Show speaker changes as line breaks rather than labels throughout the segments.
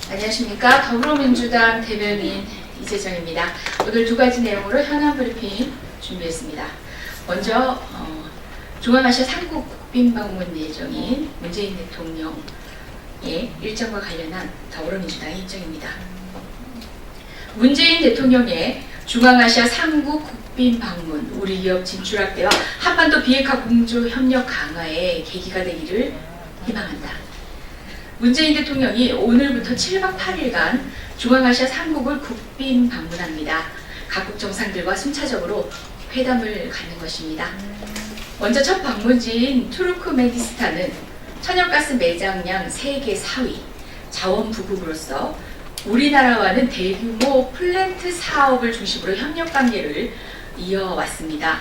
안녕하십니까. 더불어민주당 대변인 이재정입니다. 오늘 두 가지 내용으로 현안 브리핑 준비했습니다. 먼저 중앙아시아 3국 국빈 방문 예정인 문재인 대통령의 일정과 관련한 더불어민주당의 입장입니다. 문재인 대통령의 중앙아시아 3국 국빈 방문, 우리 기업 진출 확대와 한반도 비핵화 공조 협력 강화의 계기가 되기를 희망한다. 문재인 대통령이 오늘부터 7박 8일간 중앙아시아 3국을 국빈 방문합니다. 각국 정상들과 순차적으로 회담을 갖는 것입니다. 먼저 첫 방문지인 투르크메니스탄은 천연가스 매장량 세계 4위, 자원부국으로서 우리나라와는 대규모 플랜트 사업을 중심으로 협력관계를 이어왔습니다.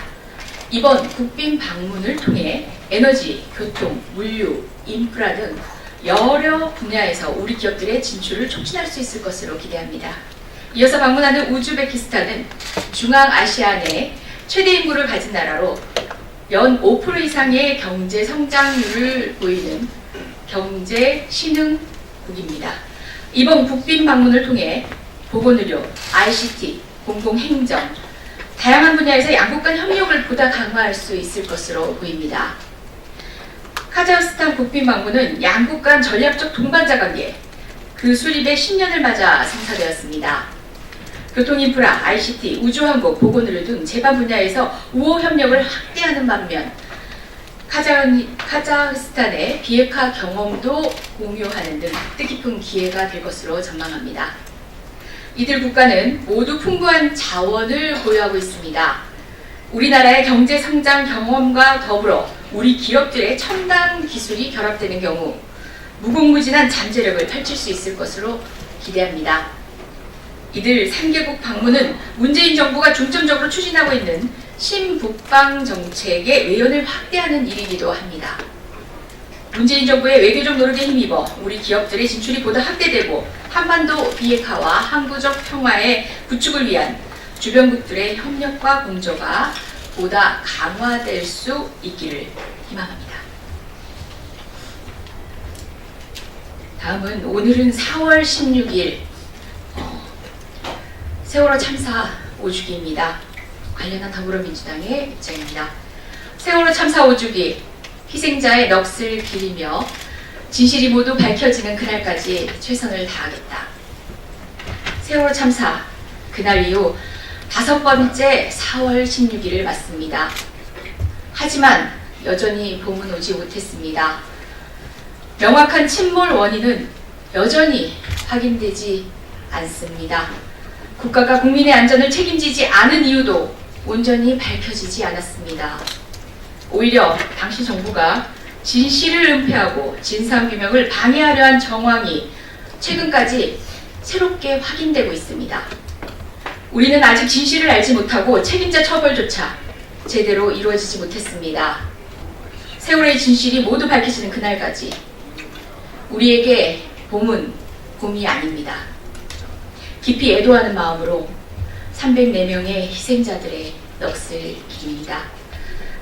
이번 국빈 방문을 통해 에너지, 교통, 물류, 인프라 등 여러 분야에서 우리 기업들의 진출을 촉진할 수 있을 것으로 기대합니다. 이어서 방문하는 우즈베키스탄은 중앙아시아 내 최대 인구를 가진 나라로 연 5% 이상의 경제 성장률을 보이는 경제 신흥국입니다. 이번 국빈 방문을 통해 보건의료, ICT, 공공행정, 다양한 분야에서 양국 간 협력을 보다 강화할 수 있을 것으로 보입니다. 카자흐스탄 국빈 방문은 양국 간 전략적 동반자 관계, 그 수립의 10년을 맞아 성사되었습니다. 교통인프라, ICT, 우주항공, 보건의료 등 제반 분야에서 우호 협력을 확대하는 반면 카자흐스탄의 비핵화 경험도 공유하는 등 뜻깊은 기회가 될 것으로 전망합니다. 이들 국가는 모두 풍부한 자원을 보유하고 있습니다. 우리나라의 경제 성장 경험과 더불어 우리 기업들의 첨단 기술이 결합되는 경우 무궁무진한 잠재력을 펼칠 수 있을 것으로 기대합니다. 이들 3개국 방문은 문재인 정부가 중점적으로 추진하고 있는 신북방 정책의 외연을 확대하는 일이기도 합니다. 문재인 정부의 외교적 노력에 힘입어 우리 기업들의 진출이 보다 확대되고 한반도 비핵화와 항구적 평화의 구축을 위한 주변국들의 협력과 공조가 보다 강화될 수 있기를 희망합니다. 다음은 오늘은 4월 16일 세월호 참사 5주기입니다. 관련한 더불어민주당의 입장입니다. 세월호 참사 5주기, 희생자의 넋을 기리며 진실이 모두 밝혀지는 그날까지 최선을 다하겠다. 세월호 참사, 그날 이후 5번째 4월 16일을 맞습니다. 하지만 여전히 봄은 오지 못했습니다. 명확한 침몰 원인은 여전히 확인되지 않습니다. 국가가 국민의 안전을 책임지지 않은 이유도 온전히 밝혀지지 않았습니다. 오히려 당시 정부가 진실을 은폐하고 진상규명을 방해하려 한 정황이 최근까지 새롭게 확인되고 있습니다. 우리는 아직 진실을 알지 못하고 책임자 처벌조차 제대로 이루어지지 못했습니다. 세월호의 진실이 모두 밝혀지는 그날까지 우리에게 봄은 봄이 아닙니다. 깊이 애도하는 마음으로 304명의 희생자들의 넋을 기립니다.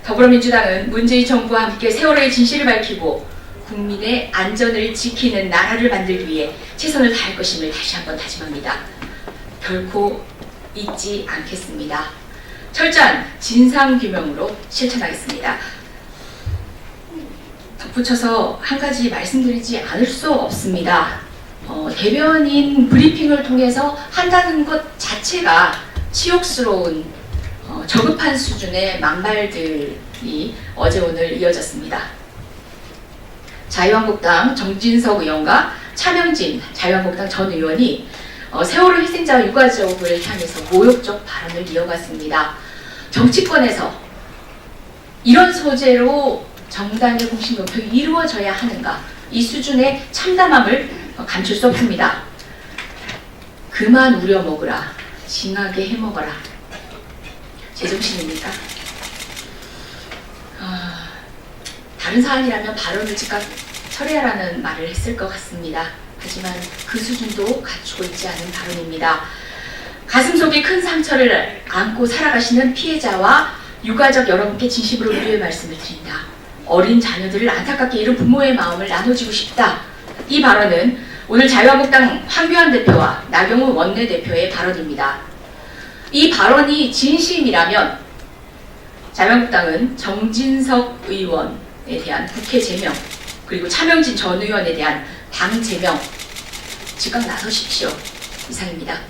더불어민주당은 문재인 정부와 함께 세월호의 진실을 밝히고 국민의 안전을 지키는 나라를 만들기 위해 최선을 다할 것임을 다시 한번 다짐합니다. 결코 잊지 않겠습니다. 철저한 진상규명으로 실천하겠습니다. 덧붙여서 한 가지 말씀드리지 않을 수 없습니다. 대변인 브리핑을 통해서 한다는 것 자체가 치욕스러운 저급한 수준의 막말들이 어제 오늘 이어졌습니다. 자유한국당 정진석 의원과 차명진 자유한국당 전 의원이 세월호 희생자와 유가족을 향해서 모욕적 발언을 이어갔습니다. 정치권에서 이런 소재로 정당의 공식 논평이 이루어져야 하는가, 이 수준의 참담함을 감출 수 없습니다. 그만 우려먹으라, 징하게 해먹어라. 제정신입니까? 다른 사안이라면 발언을 즉각 철회하라는 말을 했을 것 같습니다. 하지만 그 수준도 갖추고 있지 않은 발언입니다. 가슴속에 큰 상처를 안고 살아가시는 피해자와 유가족 여러분께 진심으로 위로의 말씀을 드린다. 어린 자녀들을 안타깝게 잃은 부모의 마음을 나눠주고 싶다. 이 발언은 오늘 자유한국당 황교안 대표와 나경원 원내대표의 발언입니다. 이 발언이 진심이라면 자유한국당은 정진석 의원에 대한 국회 제명, 그리고 차명진 전 의원에 대한 당 제명 즉각 나서십시오. 이상입니다.